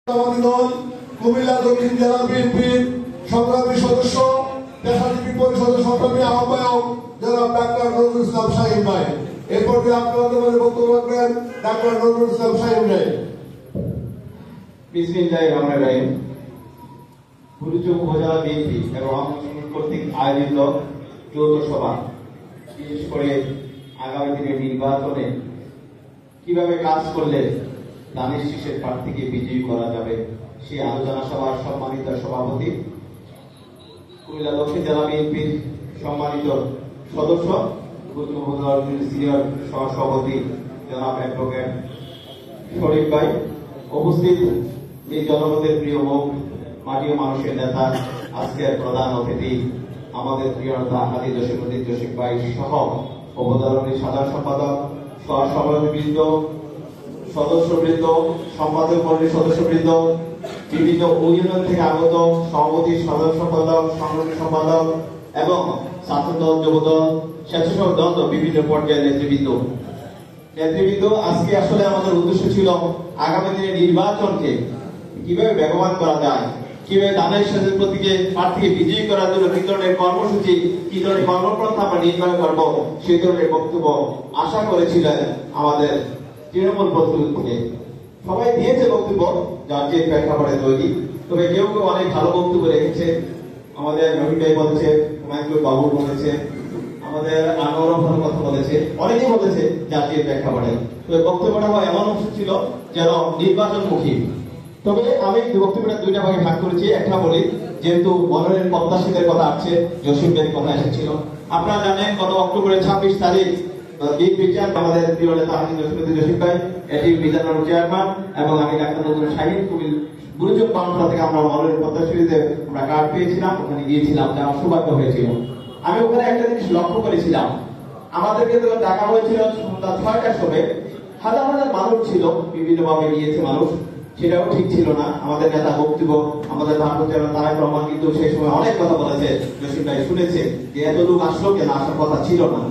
দল কুমিল্লা দক্ষিণ জেলা বিএনপির সংগ্রামী সদস্য পেশাজীবী পরিষদের সংগ্রামী আহ্বায়ক জনাব ডাক্তার নজরুল ইসলাম শাহীন ভাই। এরপর আপনাদের মধ্যে বক্তব্য রাখবেন ডাক্তার নজরুল ইসলাম শাহীন ভাই। বিসমিল্লাহির রহমানির রহিম। বুড়িচং উপজেলা বিএনপি এবং কর্তৃক আয়োজিত যৌথ সভা, বিশেষ করে আগামী দিনের নির্বাচনে কিভাবে কাজ করলে ধানের শীষের প্রার্থীকে বিজয়ী করা যাবে, সেই আলোচনা সভার সম্মানিত সভাপতি, কুমিল্লা দক্ষিণ জেলা বিএনপির সম্মানিত সদস্য, সিনিয়র সহসভাপতি জনাব অ্যাডভোকেট শরীফ ভাই, উপস্থিত এই জনগণের প্রিয় মুখ, মাটি ও মানুষের নেতা, আজকের প্রধান অতিথি আমাদের প্রিয় নেতা হাজি জসিমউদ্দিন জসিম ভাই সহ উপজেলার সাধারণ সম্পাদক, সহসভাপতিবৃন্দ, সদস্যবৃন্দ, সম্পাদক মণ্ডলীর সদস্যবৃন্দ, বিভিন্ন ইউনিয়ন থেকে আগত সভাপতি, সাধারণ সম্পাদক, সংগ্রামী সম্পাদক এবং ছাত্রদল, যুবদল, স্বেচ্ছাসেবক দল, বিভিন্ন পর্যায়ের নেতৃবৃন্দ। আজকে আসলে আমাদের উদ্দেশ্য ছিল আগামী দিনে নির্বাচনকে কিভাবে বেগবান করা যায়, কিভাবে ধানের শীষের প্রতীকে প্রার্থীকে বিজয়ী করার জন্য কি ধরনের কর্মসূচি, কি ধরনের কর্মপন্থা আমরা নির্মাণ করবো, সেই ধরনের বক্তব্য আশা করেছিলেন আমাদের তৃণমূল প্রস্তুত থেকে। সবাই দিয়েছে বক্তব্য যার যে প্রেক্ষাপটে তৈরি, তবে কেউ কেউ অনেক ভালো বক্তব্য রেখেছে। আমাদের রবি ভাই বলেছে, হুমায়ুন বাবু বলেছে, আমাদের আনোয়ার ভালো কথা বলেছে, অনেকেই বলেছে জাতীয় প্রেক্ষাপটে। তো বক্তব্যটা এমন অংশ ছিল যেন নির্বাচনমুখী। তবে আমি বক্তব্যটা দুইটা ভাগে ভাগ করেছি। একটা বলি, যেহেতু মনোনয়ন প্রত্যাশীদের কথা আসছে, জসিম ভাইয়ের কথা এসেছিল। আপনারা জানেন গত অক্টোবরের 26 তারিখ আমাদের প্রিয় নেতা হাজি জসিমউদ্দিন জসিম ভাই, এটি বিধানসভার চেয়ারম্যান, এবং আমি ডাক্তার নজরুল শাহীন বুড়িচং বামফ্রন্ট থেকে আমরা মনোনয়ন প্রত্যাশীদের আমরা কার্ড পেয়েছিলাম, ওখানে গিয়েছিলাম, যারা সৌভাগ্য হয়েছিল। আমি ওখানে একটা জিনিস লক্ষ্য করেছিলাম, আমাদেরকে তো ডাকা হয়েছিল সন্ধ্যা 6টার সময়, হাজার হাজার মানুষ ছিল, বিভিন্ন ভাবে গিয়েছে মানুষ, সেটাও ঠিক ছিল না। আমাদের নেতা বক্তব্য, আমাদের ভারপ্রাপ্ত চেয়ারম্যান তারেক রহমান কিন্তু সেই সময় অনেক কথা বলেছে, জসিম ভাই শুনেছে যে এত লোক আসলো কেন, আসার কথা ছিল না।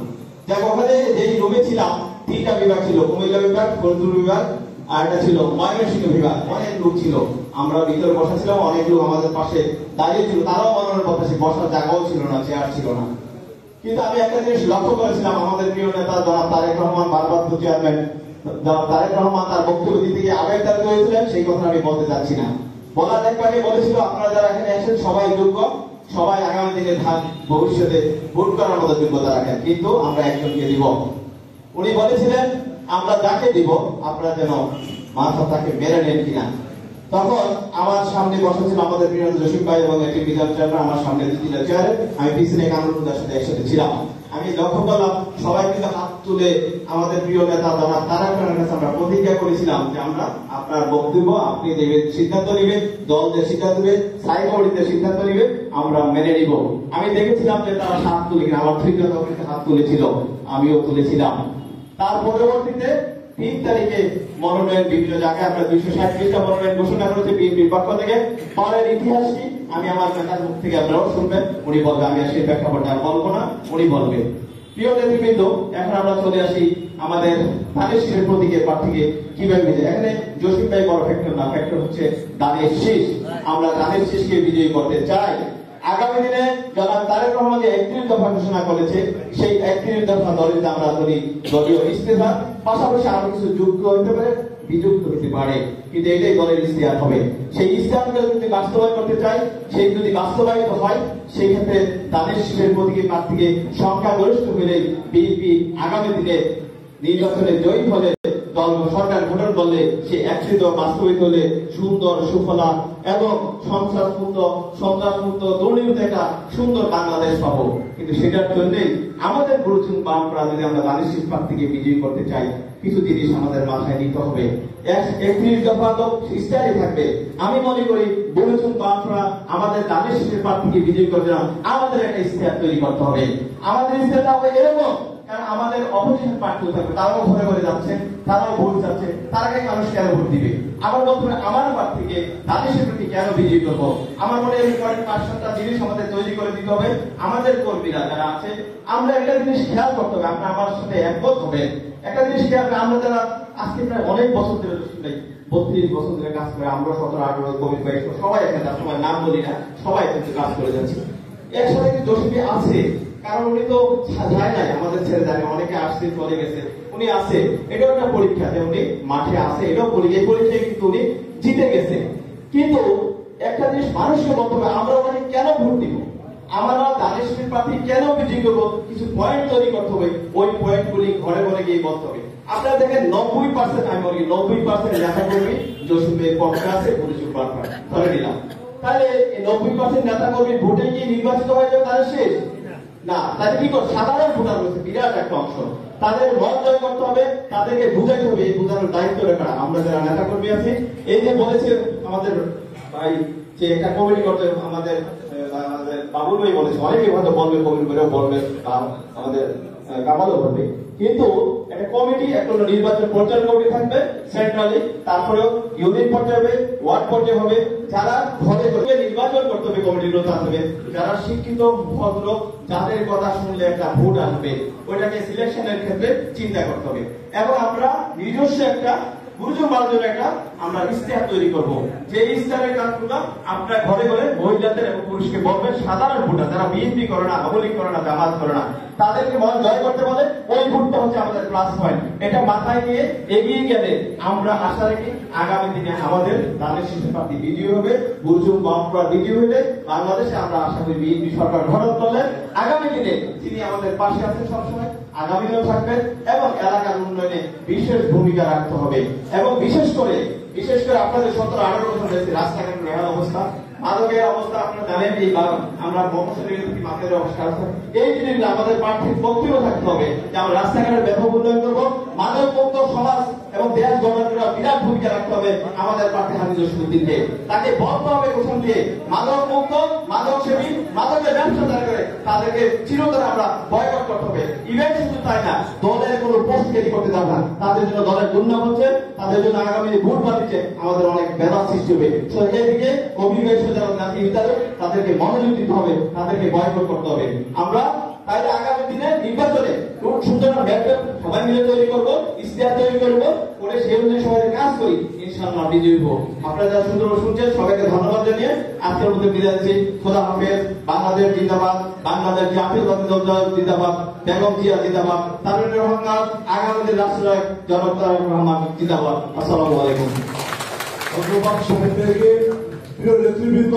দেখ ওখানে যেই রুমে ছিলাম, 3টা বিভাগ ছিল, কুমিল্লা বিভাগ, ফরিদপুর বিভাগ, আর একটা ছিল ময়মনসিংহ বিভাগ। অনেক লোক ছিল, আমরা ভিতরে বসা ছিলাম, অনেক লোক আমাদের পাশে দাঁড়িয়ে ছিল, তারাও মনোনয়ন প্রত্যাশী, বসার জায়গাও ছিল না, চেয়ার ছিল না। কিন্তু আমি একটা জিনিস লক্ষ্য করেছিলাম, আমাদের প্রিয় নেতা জনাব তারেক রহমান, ভারপ্রাপ্ত চেয়ারম্যান জনাব তারেক রহমান তার বক্তব্য দিতে গিয়ে আবেগতাড়িত হয়েছিলেন। সেই কথা আমি বলতে চাচ্ছি না। বলার এক পাশে বলেছিল, আপনারা যারা এখানে এসেছেন সবাই যোগ্য, সবাই আগামী দিনে ভবিষ্যতে ভোট করার মতো যোগ্যতা রাখেন, কিন্তু আমরা একজনকে দিব। উনি বলেছিলেন আমরা যাকে দিব আপনারা যেন মাথা তাকে মেরে নেন কিনা। তখন আমার সামনে বসা ছিল আমাদের প্রিয় জসিম ভাই এবং একটি বিধান চেয়ারম্যান, আমার সামনে 2-3টা চেয়ারে, আমি পিছনে কামরুলদার সাথে একসাথে ছিলাম। আমি লক্ষ্য করলাম সবাই কিন্তু হাত তুলে আমাদের প্রিয় নেতা জনাব তারেক রহমানের কাছে আমরা প্রতিজ্ঞা করেছিলাম যে আমরা আপনার বক্তব্য আপনি দেবেন, সিদ্ধান্ত নেবেন, দল যে সিদ্ধান্ত নেবে, স্থায়ী কমিটিতে সিদ্ধান্ত নেবে, আমরা মেনে নিব। আমি দেখেছিলাম যে তারা হাত তুলে কিনা, আমার তৃতীয় কমিটিতে হাত তুলেছিল, আমিও তুলেছিলাম। তার পরবর্তীতে 3 তারিখে মনোনয়ন বিভিন্ন জায়গায় আমরা 237টা মনোনয়ন ঘোষণা করেছি বিএনপির পক্ষ থেকে। পরের ইতিহাস কি আমি আমার নেতার মুখ থেকে আপনারাও শুনবেন, উনি বলবেন, আমি আর সেই প্রেক্ষাপটে আর বলবো না, উনি বলবেন। প্রিয় নেতৃবৃন্দ, এখন আমরা চলে আসি আমাদের ধানের শীষের প্রতীকে প্রার্থীকে কিভাবে বিজয়ী। এখানে জসিম ভাই বড় ফ্যাক্টর না, ফ্যাক্টর হচ্ছে ধানের শীষ। আমরা ধানের শীষকে বিজয়ী করতে চাই। আগামী দিনে জনাব তারেক রহমান যে 31 দফা ঘোষণা করেছে, সেই 31 দফা দলিত আমরা করি দলীয় ইস্তেহার, পাশাপাশি আরো কিছু যুক্ত হতে পারে, বিযুক্ত হতে পারে, কিন্তু এটাই দলের ইস্তেহার হবে। সেই ইস্তেহারকে যদি বাস্তবায়ন করতে চাই, সেই যদি বাস্তবায়িত হয়, সেই ক্ষেত্রে ধানের শীষের প্রতীকে প্রার্থীকে সংখ্যাগরিষ্ঠ হলে বিএনপি আগামী দিনে নির্বাচনে জয়ী হলে, দল সরকার গঠন করলে, সে একত্রিত বাস্তবিত হলে সুন্দর, সুফলা এবং সন্ত্রাসমুক্ত দুর্নীতি একটা সুন্দর বাংলাদেশ পাবো। কিন্তু সেটার জন্যই আমাদের বুড়িচং বামফ্রা যদি আমরা ধানের শীষ প্রার্থীকে বিজয়ী করতে চাই, কিছু জিনিস আমাদের মাথায় নিতে হবে। 31 দফা তো স্টাইল থাকবে। আমি মনে করি বুড়িচং বামফ্রা আমাদের ধানের শীষের প্রার্থীকে বিজয়ী করতে না, আমাদের একটা ইস্তেহার তৈরি করতে হবে। আমাদের ইস্তেহারটা হবে এরকম, কারণ আমাদের অপোজিশন প্রার্থীও থাকবে, তারাও ঘরে ঘরে যাচ্ছে, তারাও ভোট যাচ্ছে, তারাকে মানুষ কেন ভোট দিবে। আমার বন্ধুরা আমার প্রার্থীকে ধানের শীষের প্রতি কেন বিজয়ী করবো, আমার মনে হয় 5-7টা জিনিস আমাদের তৈরি করে দিতে হবে। আমাদের কর্মীরা যারা আছে, আমরা একটা জিনিস খেয়াল করতে হবে, আপনারা আমার সাথে একমত হবেন। একটা জিনিস খেয়াল, আমরা যারা আজকে প্রায় অনেক বছর ধরে 32 বছর ধরে কাজ করে, আমরা 17, 18 কবি 22 সবাই এখানে, তার সময় নাম বলি না, সবাই কিন্তু কাজ করে যাচ্ছে। এর সাথে কিন্তু জসিমে আছে, কারণ উনি তো যায় নাই আমাদের ছেড়ে যায়, অনেকে আসছে চলে গেছে, উনি আছে। এটাও একটা পরীক্ষা যে উনি মাঠে আছে, এটাও পরীক্ষা, এই পরীক্ষায় কিন্তু উনি জিতে গেছে। কিন্তু একটা জিনিস মানুষকে বলতে হবে, আমরা ওখানে কেন ভোট দিব, আমরা দানের শীষের প্রার্থী কেন বিজয়ী করবো, কিছু পয়েন্ট তৈরি করতে হবে, ওই পয়েন্ট গুলি ঘরে ঘরে গিয়ে বলতে হবে। আপনারা দেখেন 90%, আমি বলি 90% নেতা কর্মী জসিমের পক্ষে আছে, পুলিশের পক্ষে ধরে নিলাম, তাহলে 90% নেতা কর্মী ভোটে গিয়ে নির্বাচিত হয়ে যাবে তাদের শেষ না, তাদের কি করে সাধারণ ভোটার রয়েছে বিরাট একটা অংশ, তাদের মন জয় করতে হবে, তাদেরকে বুঝাইতে হবে, এই বুঝানোর দায়িত্ব রেখা আমরা যারা নেতা কর্মী আছি। এই যে বলেছে আমাদের ভাই যে একটা কমিটি করতে, আমাদের বাবুল ভাই বলেছে, অনেকে হয়তো বলবে, কমিটি করেও বলবে, আমাদের কামালও বলবে, কিন্তু একটা কমিটি, একটা নির্বাচন পর্যায় কমিটি থাকবে সেন্ট্রালি, তারপরেও ইউনিট পর্যায়ে হবে, ওয়ার্ড পর্যায়ে হবে, যারা ঘরে ঘরে নির্বাচন করতে হবে, কমিটিগুলো থাকবে যারা শিক্ষিত ভদ্র, যাদের কথা শুনলে একটা ভোট আসবে, ওইটাকে সিলেকশনের ক্ষেত্রে চিন্তা করতে হবে। এবং আমরা নিজস্ব একটা গুরুজন বাড়ার জন্য একটা আমরা ইস্তেহার তৈরি করবো, যে ইস্তেহারের কাজগুলো আপনারা ঘরে ঘরে মহিলাদের এবং পুরুষকে বলবেন, সাধারণ ভোটার যারা বিএনপি করে না, আওয়ামী লীগ করে না, জামাত করে না, তাদেরকে মন জয় করতে বলে, ওই ভোটটা হচ্ছে আমাদের প্লাস পয়েন্ট। এটা মাথায় নিয়ে এগিয়ে গেলে আমরা আশা রাখি আগামী দিনে আমাদের দানের শীষের প্রার্থী বিজয়ী হবে, বুরজুম বামপুরা বিজয়ী হলে বাংলাদেশে আমরা আশা করি বিএনপি সরকার গঠন করলে আগামী দিনে তিনি আমাদের পাশে আছেন সবসময়, আগামী দিনেও থাকবেন, এবং এলাকার উন্নয়নে বিশেষ ভূমিকা রাখতে হবে। এবং বিশেষ করে আপনাদের 17-18 বছর হয়েছে রাস্তাঘাটের বেহাল অবস্থা, মাদকের অবস্থা আপনারা জানেন, এই আমরা বংশের মাদকের অবস্থা, এই জিনিসগুলো আমাদের প্রার্থীর বক্তব্য থাকতে হবে যে আমরা রাস্তাঘাটের ব্যাপক উন্নয়ন করবো, মাদক মুক্ত সমাজ এবং দেশ গঠনের বিরাট ভূমিকা রাখতে হবে আমাদের প্রার্থী হামিদুর রশিদকে। তাকে বলতে হবে কোথাও দিয়ে মাদক মুক্ত, মাদক সেবী, মাদকের ব্যবসা যারা করে তাদেরকে চিরতরে আমরা বয়কট করতে হবে। ইভেন্ট শুধু তাই না, দলের কোনো পোস্ট ক্যারি করতে যাবো না, তাদের জন্য দলের দুর্নাম হচ্ছে, তাদের জন্য আগামী ভোট বাড়িচ্ছে, আমাদের অনেক বেদা সৃষ্টি হবে। এদিকে অভিবেশ যারা জাতীয় বিদ্যালয় তাদেরকে মনোযোগ দিতে হবে, তাদেরকে বয়কট করতে হবে। আমরা তাইলে আগামী দিনে নির্বাচনে খুব সুন্দর ব্যাকআপ সবাই মিলে তৈরি করবো, ইস্তেহার তৈরি করবো, করে সেই অনুযায়ী সবাই কাজ করি, ইনশাআল্লাহ বিজয়ী হবো। আপনারা যারা সুন্দর শুনছেন সবাইকে ধন্যবাদ জানিয়ে আজকের মধ্যে বিদায় দিচ্ছি। খোদা হাফেজ। বাংলাদেশ জিন্দাবাদ, বাংলাদেশ জাতীয়তাবাদী দল জিন্দাবাদ, বেগম জিয়া জিন্দাবাদ, তারুণ্য রহমান, আগামী দিন রাষ্ট্রনায়ক জনাব তারেক রহমান জিন্দাবাদ। আসসালামু আলাইকুম। ধন্যবাদ সবাইকে। প্রিয় নেতৃবৃন্দ,